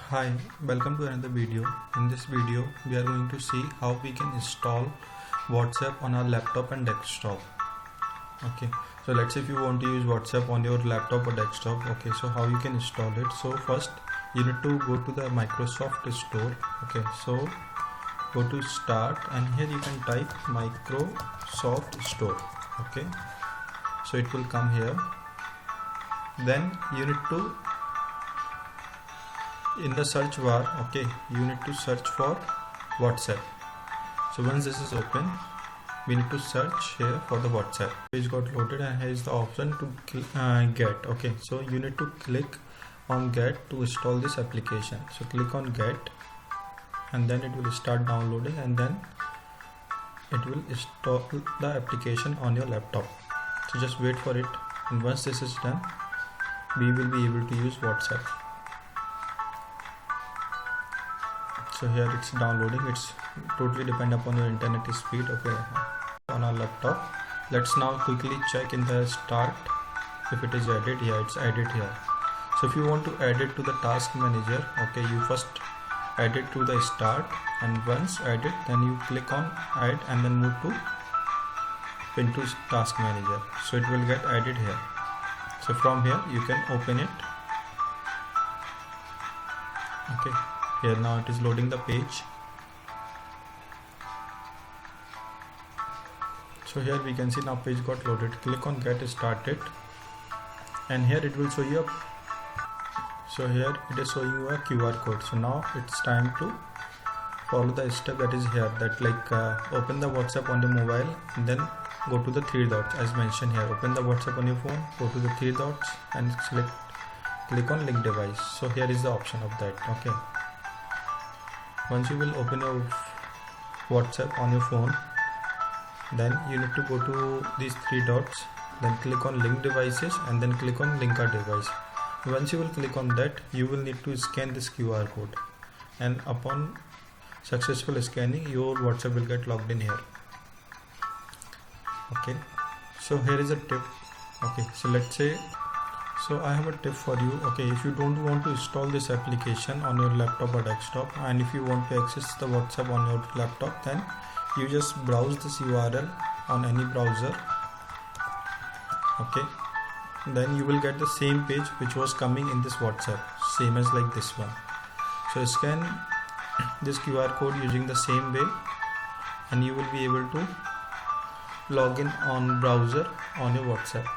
Hi, welcome to another video. In this video, we are going to see how we can install WhatsApp on our laptop and desktop. Okay, so let's say if you want to use WhatsApp on your laptop or desktop. Okay, so how you can install it? So first, you need to go to the Microsoft Store. Okay, so go to Start, and here you can type Microsoft Store. Okay, so it will come here. Then you need to, in the search bar, okay, you need to search for WhatsApp. So once this is open, we need to search here for the WhatsApp. Page got loaded, and here is the option to get. Okay, so you need to click on get to install this application. So click on get, and then it will start downloading, and then it will install the application on your laptop. So just wait for it, and once this is done, we will be able to use WhatsApp. So here it's downloading. It's totally depend upon your internet speed. Okay, on our laptop, let's now quickly check in the start if it is added. Yeah, it's added here. So if you want to add it to the task manager, okay, you first add it to the start, and once added, then you click on add and then move to into task manager. So it will get added here. So from here you can open it. Okay, here now it is loading the page. So here we can see now page got loaded. Click on get started, and here it will show you so here it is showing you a QR code. So now it's time to follow the step that is here, that open the WhatsApp on the mobile, and then go to the three dots as mentioned here. Open the WhatsApp on your phone, go to the three dots and click on link device. So here is the option of that. Okay, once you will open your WhatsApp on your phone, then you need to go to these three dots, then click on link devices, and then click on link a device. Once you will click on that, you will need to scan this QR code, and upon successful scanning, your WhatsApp will get logged in here. Okay, so here is a tip. Okay, so let's say, so I have a tip for you. Okay, if you don't want to install this application on your laptop or desktop, and if you want to access the WhatsApp on your laptop, then you just browse this URL on any browser. Okay, then you will get the same page which was coming in this WhatsApp, same as like this one. So scan this QR code using the same way, and you will be able to log in on browser on your WhatsApp.